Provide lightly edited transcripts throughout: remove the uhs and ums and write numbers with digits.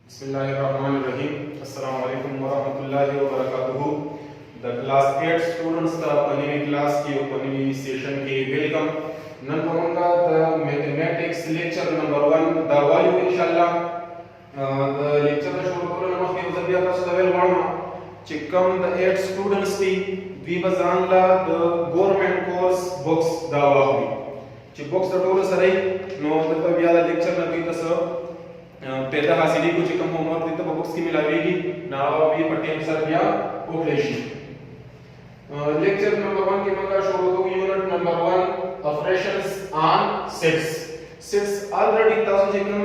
Bismillahirrahmanirrahim. Assalamu alaikum warahmatullahi wabarakatuh. The class 8 students का अपनी क्लास की अपनी सेशन के वेलकम. नन पढ़ूंगा the mathematics lecture number 1 the value inshallah. The lecture का शुरू करो नमक के उधर का सवाल वाला चिकम the 8 students की we bazanla the government course books the वाली. चिक books the total सराई नो तो तब याद lecture न भी तस पैदा हासिली को चिकम होमवर्क देता बुक्स की मिलावेगी ना अब ये पट्टी अनुसार या ओपरेशन लेक्चर नंबर 1 के मंगा शुरू हो unit number 1 operations on sets already तासो चिकम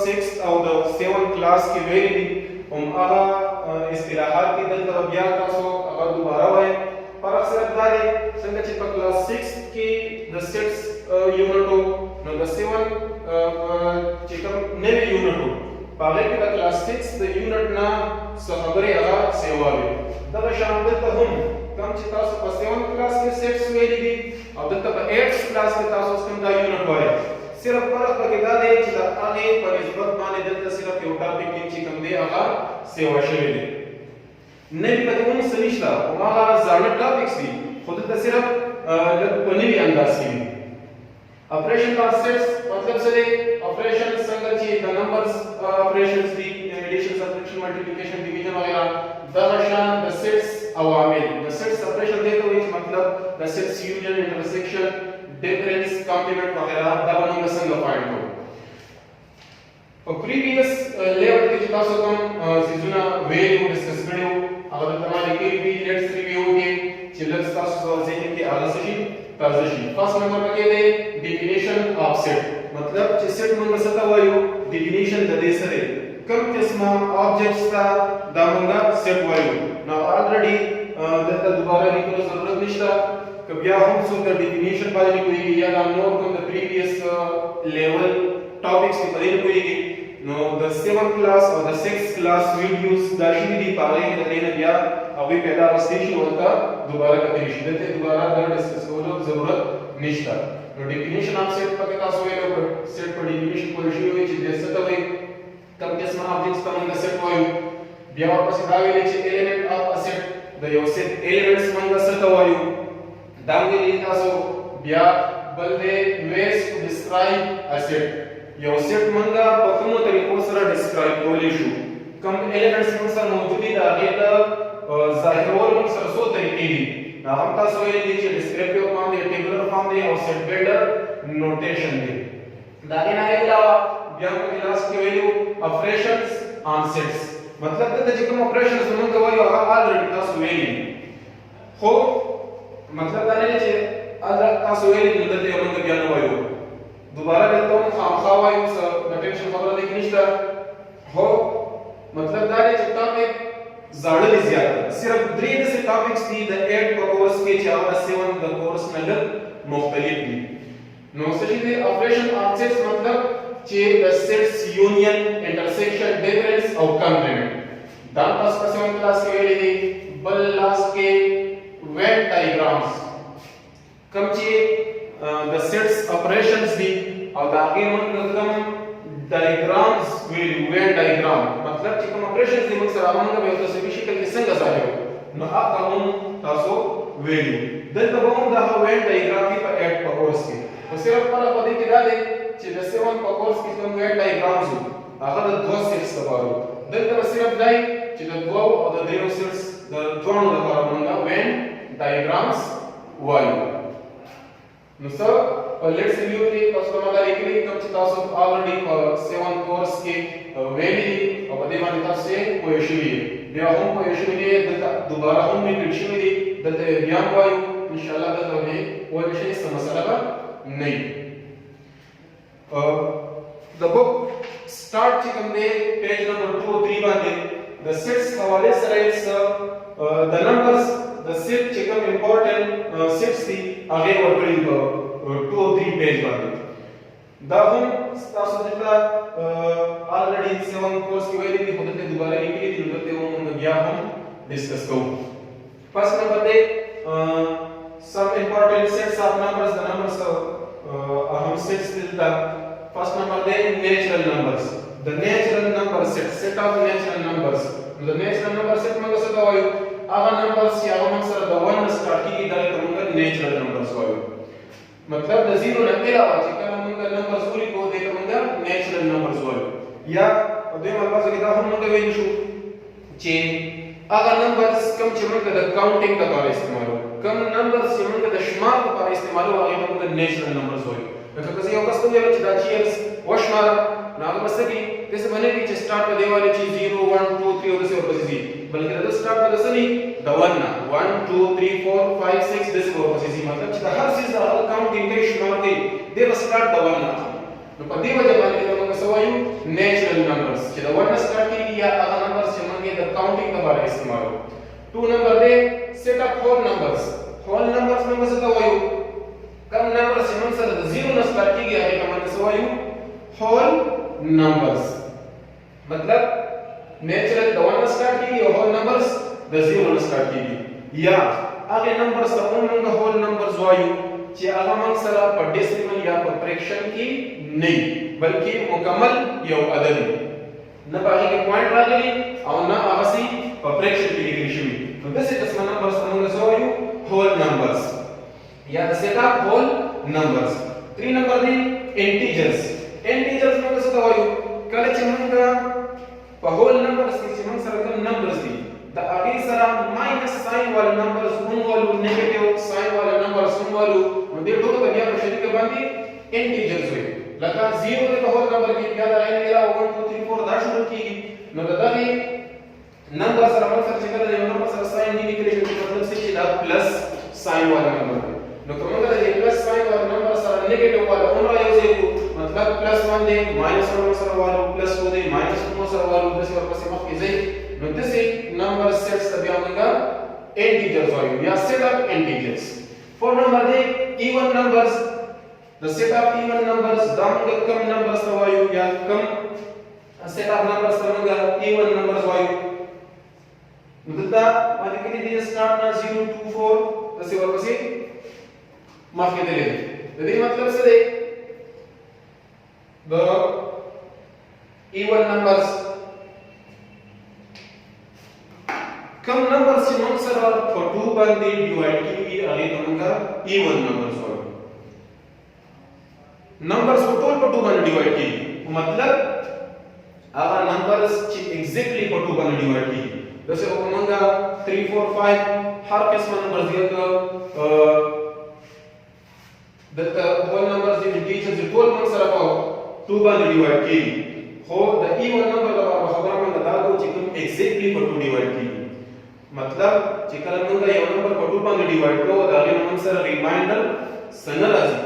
6th of the 7th class की वेरी आगा इस्तिलाहात की दल तरबिया तासो अगर दोबारा है पर अक्सर दारे संग चिकम क्लास 6 की द सेट्स यूनिट हो नो द 7 चिकम नवे यूनिट हो पागे के क्लास 6 द यूनिट ना सहबरे अगा सेवावे दगा शामिल त हम कम चिता सो 7 क्लास के सेट्स वेली दी अब तक 8 क्लास के तासो उसकम दा यूनिट वाले सिर्फ फर्क के दादे चिता आगे पर निस्बत माने दल सिर्फ के टॉपिक की चिकम दे अगा सेवा शेले नबी कदम सनिशला वहां जाने टॉपिक्स दी खुद त सिर्फ पनी अंदाज की ऑपरेशन का सेट्स मतलब से ऑपरेशन संगति द नंबर्स ऑपरेशंस दी एडिशन सब्ट्रैक्शन मल्टीप्लिकेशन डिवीजन वगैरह दरशान द सेट्स अवामिल द सेट्स ऑपरेशन देते हुए मतलब द sets union intersection difference complement वगैरह दा बनोंगे संग फाइंड हो और प्रीवियस लेवल के जितना सो हम सीजुना वैल्यू डिस्कस करियो अगर तुम्हारे के भी लेट्स रिव्यू के चिल्ड्रंस का सोल्यूशन के आलसी पोजीशन फर्स्ट नंबर पे दे डेफिनेशन ऑफ सेट मतलब सेट मंग सता वायु डेफिनेशन द देसरे कम किस्म ऑब्जेक्ट्स का दामंगा सेट वायु नाउ ऑलरेडी दत्ता दोबारा लिखने जरूरत निश्ता कबिया हम सो द डेफिनेशन पाली कोई या ना मोर कम द प्रीवियस लेवल टॉपिक्स की पढ़ी कोई नो द 7th क्लास और द 6th क्लास वीडियोस दाशी दी पाले के देने दिया अभी पैदा स्टेशन होता दोबारा का तरीके देते दोबारा दर डिस्कस करो जरूरत निश्ता नो डेफिनेशन ऑफ सेट पता सो ये लोग सेट पर डेफिनेशन को इशू हुई चीज जैसे तो भाई कम किस्म ऑब्जेक्ट्स का मंगा सेट वायु बिया वापस दावे ले चे element of a set the yo set elements मंगा सेट वायु दावे ले तासो बिया बल्ले वेस टू डिस्क्राइब अ सेट यो सेट मंगा पकमो तरीको सरा डिस्क्राइब कोलिशु कम एलिमेंट्स में सर मौजूदी दागे दा जाहिर और में सरसो तरीके दी हम ता सो ये नीचे डिस्क्रिप्टिव फॉर्म दे टेबुलर फॉर्म दे और सेट बिल्डर नोटेशन दे दागे ना के अलावा बिया को क्लास की वैल्यू ऑपरेशंस ऑन सेट्स मतलब तो जिकम ऑपरेशंस मन का वैल्यू ऑलरेडी ता सो वैल्यू हो मतलब दाने नीचे अगर ता सो वैल्यू बदलते हो मन का बिया वैल्यू दोबारा कहता हूं खामखावा यूं नोटेशन खबर देखी निश्ता हो मतलब दारे चित्ता में जाड़े ज्यादा सिर्फ द्रीद से टॉपिक्स थी द 8 कोर्स के 4 7 द कोर्स में लग मुख्तलिफ थी नो सही ऑपरेशन ऑफ सेट्स मतलब चे the sets union intersection difference और कॉम्प्लीमेंट दान पास का 7 क्लास के लिए बल लास्ट के वेन डायग्राम्स कम चे the sets operations दी और आगे मतलब डायग्राम्स वेन डायग्राम मतलब चिकम ऑपरेशंस दी मकसद आमंगा बेल तो सभी शिकल के संग जायो न आता हम तासो वैल्यू दल तबम दा वेन डायग्राम की पर ऐड पकोर्स के तो सिर्फ पर पदी के डाले चे द 7 पकोर्स की तुम वेन डायग्राम्स हो आखिर द दो सेट्स तबारो दल तब सिर्फ दाई चे द दो और द देरो सेट्स द दोनों द पारमंगा वेन डायग्राम्स वायु No sir, let's review the customer equally कम चिता सो already 7 course के वैली और बदे माने ता से कोई इशू नहीं है बिया हम कोई इशू नहीं है दोबारा हम भी इशू नहीं दते बयान वायु इंशाल्लाह दते में वो विषय इस मसला का नहीं the book start चिकम दे पेज नंबर 2 3 बांधे the sets हवाले से the numbers the set चिकम important sets थी आगे और करी को 2 और 3 पेज बांधे दा हम तासो जितना ऑलरेडी 7 कोर्स की वैल्यू भी खुद से दोबारा निकली थी उधर वो हम गया हम डिस्कस करूं first number they some important sets of numbers the numbers of हम सेट्स दिलता first number they natural numbers the natural number set of natural numbers the natural number set मग कसं दावायो आगा numbers या आगा मग सर the one start की इधर तो मग natural numbers वायो मतलब the zero ने पहला वाची का मग numbers पूरी को दे तो मग natural numbers वायो या अदे मला सगळी दाखवून मग वेन शू चे आगा numbers कम चे मग the counting का बारे इस्तेमाल कम numbers चे मग the शुमार का बारे इस्तेमाल आगे मग natural numbers वायो मतलब कसं यो कसं वेळ ची दाचीयर्स वशमारा नाग बसकी जैसे बने कि स्टार्ट में देवाले चीज 0 1 2 3 और से वापस जी बल्कि द स्टार्ट में दस नहीं द 1 ना 1 2 3 4 5 6 दिस वापस जी मतलब कि हर चीज का काउंटिंग के शुमार के दे स्टार्ट द 1 ना तो पदी वजह बने तो मग सवायु नेचुरल नंबर्स कि द 1 स्टार्ट की या अदर नंबर्स से मग द काउंटिंग का बारे इस्तेमाल 2 नंबर दे सेट ऑफ होल नंबर्स में से सवायु कम नंबर से मग सर 0 ना स्टार्ट की गया है का मग सवायु होल numbers मतलब नेचुरल द 1 स्टार्ट की होल नंबर्स द 0 स्टार्ट की या आगे नंबर्स द उन होल नंबर्स वायु जे आगा मंग सरा पर डेसिमल या पर फ्रैक्शन की नहीं बल्कि मुकम्मल यो अदद न बाकी के पॉइंट लागली और न आवासी पर फ्रैक्शन की डिग्री शुरू तो दिस इज द नंबर्स मंग वायु होल नंबर्स या द set of whole numbers 3 number दी इंटीजर्स में कसं दवायो कले चिमंगा होल नंबर्स की चिमंग सरकम नंबर्स दी द आगे सरा माइनस साइन वाले नंबर्स उन वाले नेगेटिव साइन वाले नंबर्स उन वाले म्हणजे तो बनिया प्रश्न के बांधी इंटीजर्स हुए लगा 0 के होल नंबर की क्या लाइन मेरा 1 2 3 4 दाश की न दादी नंबर सरा मन सर चिकन दे नंबर सरा साइन दी निकले मतलब से कि प्लस साइन वाला नंबर न तो मतलब ये प्लस साइन वाला नंबर सरा नेगेटिव वाला उन वाले से मतलब प्लस 1 दे माइनस 1 सर वाला प्लस 2 दे माइनस 2 सर वाला दस और पसे माफ कीजिए नो दिस इज नंबर सेट्स तभी आएगा इंटीजर्स वाले या सेट ऑफ इंटीजर्स 4 नंबर दे इवन नंबर्स द सेट ऑफ इवन नंबर्स दांग कम नंबर्स वायु या कम सेट ऑफ नंबर्स तमंगा इवन नंबर्स वायु मतलब माने कि दी स्टार्ट ना 0 2 4 तसे और पसे माफ कीजिए यदि मतलब से दे the even numbers कम नंबर से मन सर और 2 बार दे डिवाइड की आगे तमंगा even numbers हो नंबर्स को टोटल पर 2 बार डिवाइड की मतलब आगा नंबर्स ची एग्जैक्टली पर 2 बार डिवाइड की जैसे वो तमंगा 3 4 5 हर किस्म नंबर दिया तो the whole numbers the integers the whole मन सर को 2 बार डिवाइड की हो द इवन नंबर का खबर में बता दो चिकन एग्जैक्टली पर 2 डिवाइड की मतलब चिकन नंबर ये नंबर पर 2 बार डिवाइड को आगे नंबर सर रिमाइंडर सनराजी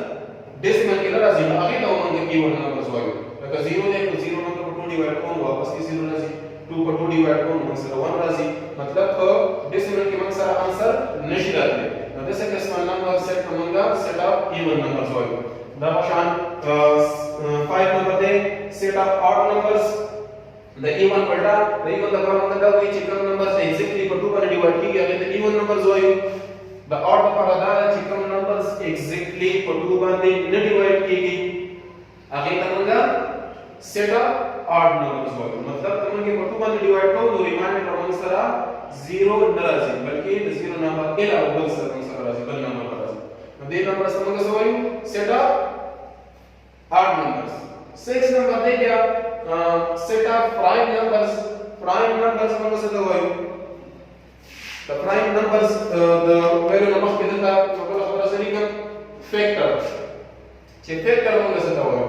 डेसिमल के राजी आगे तो मन के इवन नंबर वाले लगा 0 दे तो 0 नंबर पर 2 डिवाइड को वापस की 0 राजी 2 पर 2 डिवाइड को मन सर 1 राजी मतलब डेसिमल के मन सर आंसर नहीं रहते जैसे कि इसमें नंबर सेट मंगा सेट ऑफ इवन नंबर्स वाले दाशान 5 नंबर दे सेट ऑफ ऑड नंबर्स द इवन पलटा द इवन द बार मतलब ये चिकन नंबर्स एग्जैक्टली पर 2 बार डिवाइड की गया तो इवन नंबर्स वाले द ऑड का बता चिकन नंबर्स एग्जैक्टली पर 2 बार दे न डिवाइड की गई आगे तमंगा सेट ऑफ ऑड नंबर्स वाले मतलब तमंगे पर 2 बार डिवाइड को तो रिमाइंडर पर सरा 0 नराजी बल्कि 0 नंबर के अव्वल सर राजी बल नंबर पर राजी दे नंबर समझ Sawai set of odd numbers 6 नंबर दे क्या सेट ऑफ प्राइम नंबर्स समझ Sawai the prime numbers the value number के देता मतलब खबर से निकल फैक्टर चे फैक्टर समझ सवाई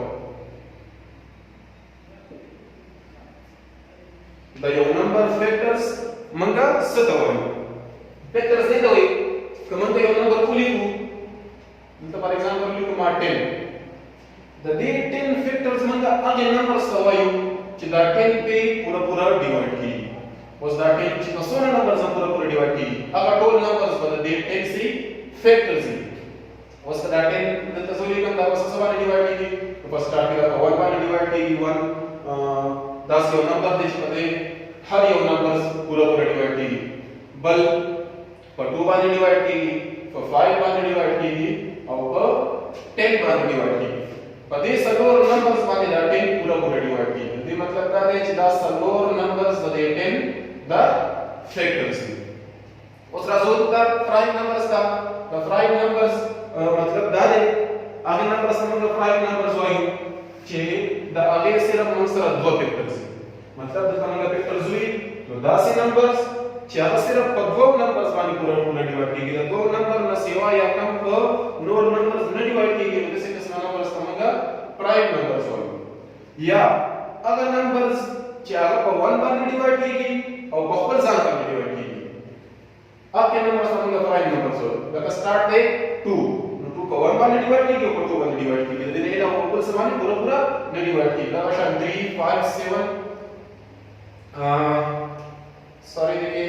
द यो नंबर फैक्टर्स मंगा सतवाई फैक्टर्स दे दो कमंग यो नंबर फुली को मतलब फॉर एग्जांपल लिखो मा 10 द दे 10 फैक्टर्स मंगा आगे नंबर्स तवायो ची द 10 पे पूरा डिवाइड की was द 10 ची सोना नंबर्स पूरा डिवाइड की अगर टोटल नंबर्स बद दे 10 सी फैक्टर्स was द 10 द तसोली कम दा was सवाल डिवाइड की तो फर्स्ट स्टार्ट किया 1 बार डिवाइड की 1 10 यो नंबर दे पदे हर यो नंबर्स पूरा डिवाइड की बल पर 2 बार डिवाइड की पर 5 बार डिवाइड की और 10 बार डिवाइड की पदे सगोर नंबर्स बार 10 पूरा डिवाइड की दे دې مطلب دا دی چې دا څلور نمبرز د دې 10 د فیکټرز دي. اوس راځو د پرایم نمبرز ته. د پرایم نمبرز مطلب دا دی هغه نمبرز ته موږ پرایم نمبرز وایو چې د هغه صرف موږ سره دوه فیکټرز دي. مطلب دلته موږ فیکټرز وایو نو داسې نمبرز چې هغه صرف په دوه نمبرز باندې پوره ډیوایډ کیږي. د دوه نمبر نه سیوا یا کم په نور نمبرز نه ډیوایډ کیږي. نو داسې قسمه نمبرز ته موږ پرایم نمبرز وایو. یا هغه نمبرز چې هغه په 1 باندې ډیوایډ کیږي او په خپل ځان باندې ډیوایډ کیږي هغه نمبرز ته موږ پرایم نمبرز وایو. لکه سٹارټ دی 2 نو 2 په 1 باندې ډیوایډ کیږي او په 2 باندې ډیوایډ کیږي. د دې نه په خپل ځان باندې پوره نه ډیوایډ کیږي. دا شان 3 5 7 sorry देखिए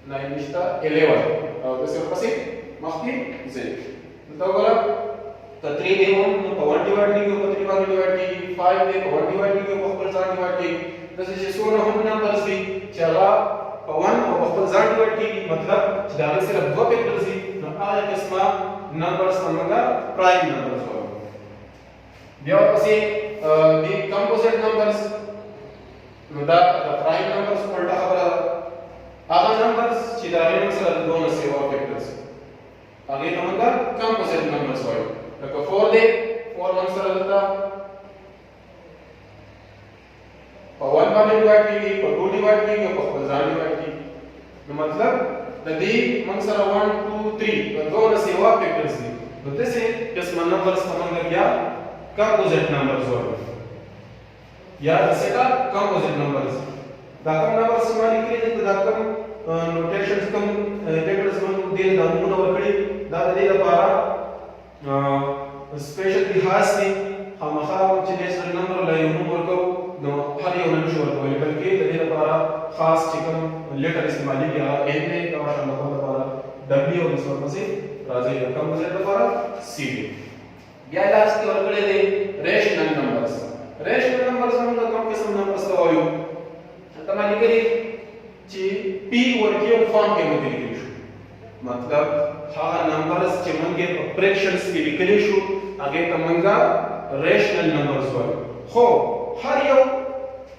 9 निश्ता 11 और वैसे ऊपर से माफी से तो बोला तो 3 दे 1 तो 1 डिवाइड की ऊपर 3 बार डिवाइड की 5 दे 1 डिवाइड की ऊपर 4 डिवाइड की जैसे ये सोना हम नंबर्स भी चला 1 और ऊपर 4 डिवाइड की मतलब दावे सिर्फ दो फैक्टर्स ही ना आया किस्मा नंबर्स समझा प्राइम नंबर्स हो दिया પછી दी कंपोजिट नंबर्स دا پرایم نمبرز پلټه خبره هغه نمبرز چې د هغې نوم سره دوه نه سیوا فیکټرز هغې ته موږ کمپوزیټ نمبرز وایو. لکه 4 دی 4 نوم سره دلته په 1 باندې ډیوایډ کیږي په 2 ډیوایډ کیږي او په خپل ځان ډیوایډ کیږي. نو مطلب د دې موږ سره 1 2 3 د دوه نه سیوا فیکټرز دي. نو داسې قسمه نمبرز ته موږ بیا کمپوزیټ نمبرز وایو या सेटा कंपोजिट नंबर्स दा कम नंबर्स माने के दा कम नोटेशंस कम लेटर्स मन दे दा मूड और कड़ी दा दे दा पारा स्पेशल लिहाज से हम खास چې नेशनल नंबर لا یو نمبر کو نو هر یو نشو ورکول بلکې د دې لپاره خاص چې کوم لیټر استعمالي یا ان دې دا شامل لپاره دبليو او څور پسې راځي कंपोजिट لپاره سی دي. بیا لاس کې ورکړې دي ریشنل نمبرز. रेशनल नंबर्स में हम कम किस्म नंबर्स का वायु तमा लिखली ची p वर्गीय फॉर्म के मध्ये लिखली शू मतलब हा नंबर्स चे मंगे फ्रैक्शंस के लिखली शू आगे तमंगा रेशनल नंबर्स वायु हो हर यो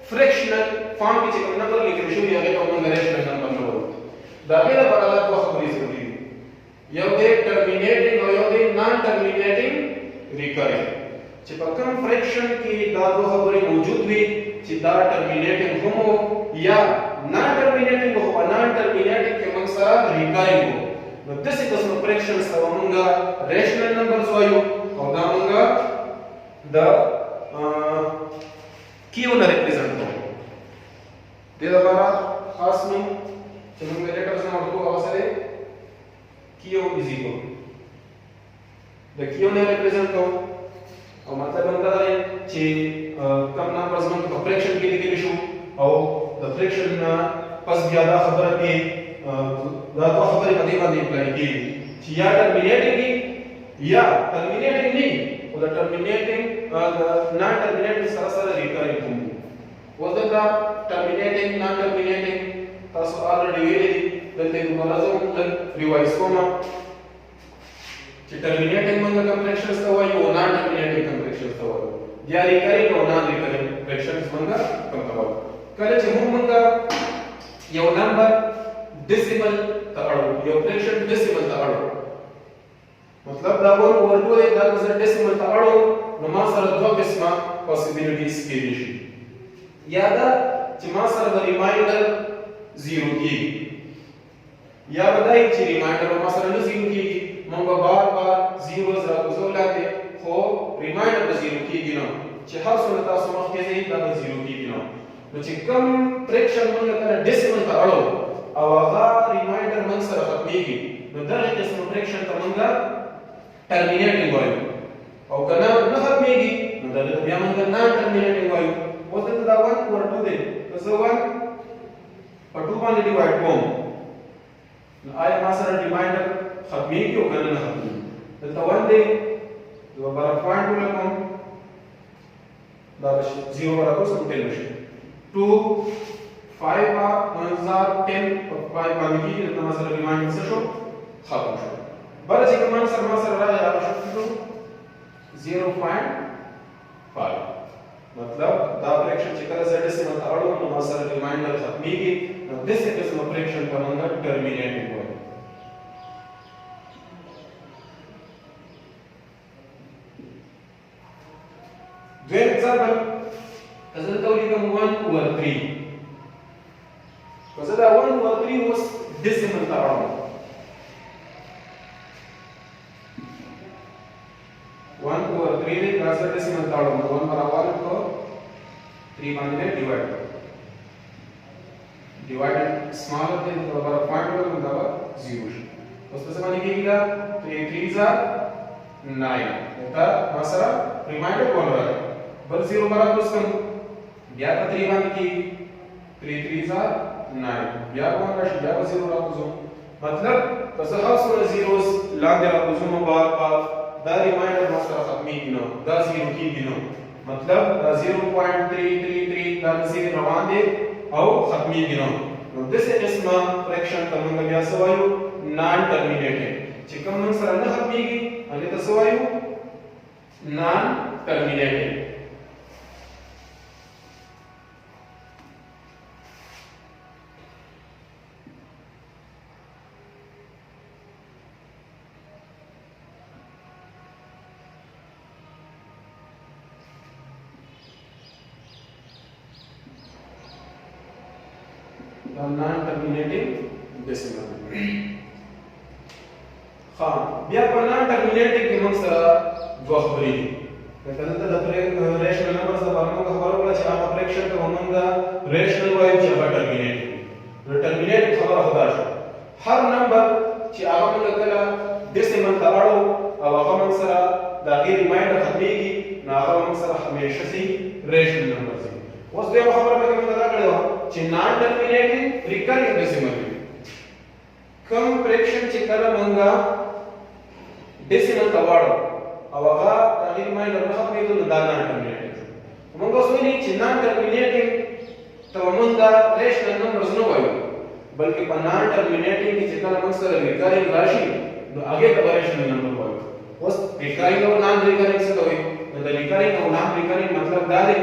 फ्रैक्शनल फॉर्म के चे नंबर लिखली शू आगे तमंगा रेशनल नंबर नो दाखिला बराला तो खबरी जरूरी यो दे टर्मिनेटिंग और यो दे नॉन टर्मिनेटिंग रिकरिंग چې په کوم فریکشن کې دا دوه خبرې موجود وي چې دا ټرمینیټینګ هم یا نان ټرمینیټینګ او نان ټرمینیټینګ کې موږ سره ریکارینګ نو داسې قسم فریکشنز ته موږ ریشنل نمبرز وایو او دا موږ د کیو نه ریپرزینټ کوو. دې لپاره خاص نوم چې موږ لیټرز نه ورکو هغه سره کیو از ایکوال د کیو نه ریپرزینټ کوو او مطلب هم دا دی چې کم نمبرز موږ په فریکشن کې لیکلی شو او د فریکشن نه پس بیا دا خبره کې دا دوه خبرې په دې باندې امپلای کېږي چې یا ټرمینیټینګ یا ټرمینیټینګ نه او د ټرمینیټینګ نان ټرمینیټینګ سره سره ریکارینګ کوم. اوس دلته ټرمینیټینګ نان ټرمینیټینګ تاسو الریډي ویلي دي دلته دوباره زه هم ریوایز کوم چې ټرمینیټینګ موږ کوم فریکشنز ته وایو او نان ټرمینیټینګ کوم فریکشنز ته وایو یا ریکارینګ او نان ریکارینګ فریکشنز موږ کوم ته وایو. کله چې موږ یو نمبر ډیسیمل ته اړو یو فریکشن ډیسیمل ته اړو مطلب دا ورته دا چې ډیسیمل ته اړو نو ما سره دوه قسمه پوسیبিলিټیز کېږي شي یا دا چې ما سره د ریمایندر 0 کېږي یا بدای چې ریمایندر ما سره نه 0 کېږي موږ بار بار 0 زرا کوزولاته خو ریمایندر د 0 کېږي نو چې هر څو تاسو مخکې ځای دا 0 کېږي نو چې کوم فریکشن موږ کله ډیسیمل ته اړو او هغه ریمایندر موږ سره ختميږي نو دغه قسم فریکشن ته موږ ټرمینیټینګ وایو او کله نه ختميږي نو دغه بیا موږ نان ټرمینیټینګ وایو. اوس دلته دا 1 اور 2 دی نو زه 1 په 2 باندې ډیوایډ کوم نو آیا ما سره ریمایندر ختميږي او کله نه ختميږي. دلته 1 دی نو برابر پوینټ ولګوم دا 0 برابر سم 10 شي 2 5 1000 10 5 باندې کېږي نو ما سره ریمایندر څه شو ختم شو. بل چې کوم سره ما سره راځي هغه شو 0.5 मतलब دا फ्रैक्शन چې کله زه ډیسیمل ته اړوم نو ما سره ریمایندر ختمیږي نو داسې قسمه فریکشن ته موږ ټرمینیټینګ وایو. دویم اگزامپل که زه دلته ولیکم 1/3 که زه دا 1/3 اوس ډیسیمل ته اړوم 1/3 دی که زه ډیسیمل ته اړوم نو 1 برابر کو 3 باندې ډیوایډ کړو divided smaller than the power of 0.1 and the 0 اوس څه باندې کېږي دا 3 3s are 9 دا مسره ریمایندر کول راځي بل 0 برابر اوس کوم بیا په 3 باندې کېږي 3 3s are 9 بیا کوم راشي بیا په 0 راځو مطلب که زه هر څومره zeros لاندې راځو نو بار دا ریمایندر مسره ختمېږي نو دا 0 کېږي نو مطلب دا 0.333 دا زیر روان دي او ختمیږي نو دغه قسمه فریکشن ته موږ بیا څه وایو نان ټرمینیټینګ چې کوم موږ سره نه ختمیږي هغه ته څه وایو نان ټرمینیټینګ. non-terminating decimal. हाँ बया पर non-terminating के मंग सरा दो खबरी दी कहते हैं तो रेशनल नंबर से बारे में खबर वाला चाहे आप फ्रैक्शन का मंगा रेशनल वाइज चाहे terminating terminate खबर होता है हर नंबर चाहे आप मंगा कला decimal का आड़ो अब आप मंग सरा दागी रिमाइंडर खबरीगी ना आप मंग सरा हमेशा सी रेशनल नंबर से उस दे खबर में क्या बता कर दो چې نان ټرمینیټینګ ریکرینګ ډیسیمل وي کوم فریکشن چې کله مونږه ډیسیمل ته واړو او هغه تغیر مایلر نه ختمېدو نو دا نان ټرمینیټینګ مونږ اوس ویني چې نان ټرمینیټینګ ته مونږه ریشنل نمبرز نه وایو بلکې په نان ټرمینیټینګ کې چې کله مونږ سره ریکرینګ راشي نو هغه ته ریشنل نمبر وایو. اوس ریکرینګ او نان ریکرینګ څه کوي نو د ریکرینګ او نان ریکرینګ مطلب دا دی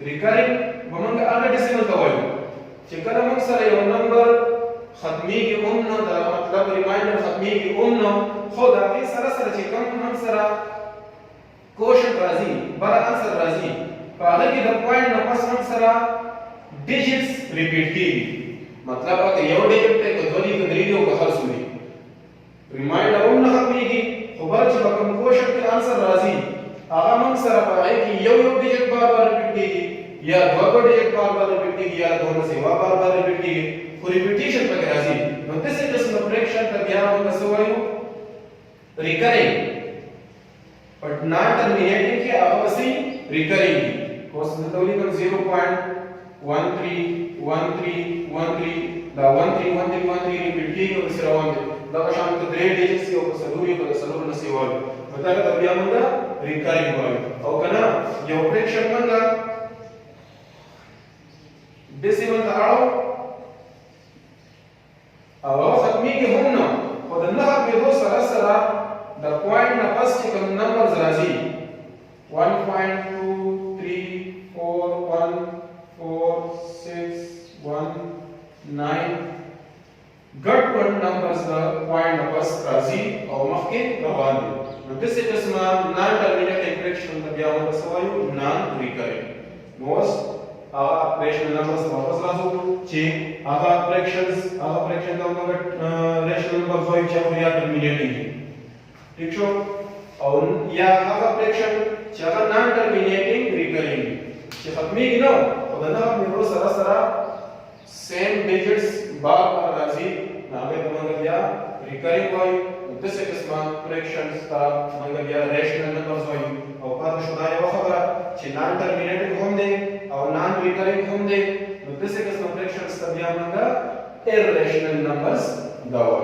ریکرینګ موږ هغه ډیسیمل ته وایو چې کله موږ سره یو نمبر ختمیږي نو دا مطلب ریمایندر ختمیږي نو خو دا هغې سره سره چې کوم موږ سره کوشن راځي بل انسر راځي په هغه کې د پوینټ نه پس موږ سره ډیجټس ریپیټ کیږي مطلب هغه یو ډیجټ ته کدوې کدرې دی او که هر څو دي ریمایندر نه ختمیږي خو بل چې کوم کوشن کې انسر راځي هغه موږ سره په هغه کې یو ډیجټ بار ریپیټ کیږي या दो डिजिट बार रिपीट की या दोनों से बार रिपीट की को रिपीटिशन पर राजी नो दिस इज जस्ट फ्रैक्शन का क्या होगा सो वायु रिकरिंग बट नॉट टर्मिनेटिंग के अवश्य रिकरिंग कोस तौली कम 0.131313 दा 131313 रिपीट की और सिरवान दा शाम को ग्रेड डिजिट से और सलूरी को सलूर न सेवा बता का तबिया मंगा रिकरिंग वायु और कना ये फ्रैक्शन मंगा डेसिमल ताड़ो अब खत्मी के हम ना और अल्लाह के दो सरा द पॉइंट ना फर्स्ट के नंबर राजी 1.2341461 गट वन नंबर्स द पॉइंट ना फर्स्ट राजी और मखके रवान दे दिस इज इसमा नॉन टर्मिनेटिंग फ्रैक्शन द बिया हो सवायु non recurring most rational numbers वापस राजो चे आगा फ्रैक्शन दा मोग रेशनल नंबर होय चे या टर्मिनेटिंग ठीक छो और या आगा फ्रैक्शन चे आगा नॉन टर्मिनेटिंग रिकरिंग चे खत्मी की ना और ना मेरो सरा सेम डिजिट्स बार राजी नागे मोग या रिकरिंग होय दिस इज मा फ्रैक्शंस ता मोग या रेशनल नंबर्स होय और पर शुदा ये खबर चे नॉन टर्मिनेटिंग हम दे और नॉन रिकरिंग हम दे तो दिस इज फ्रैक्शंस तब या मंगा इरेशनल नंबर्स दावा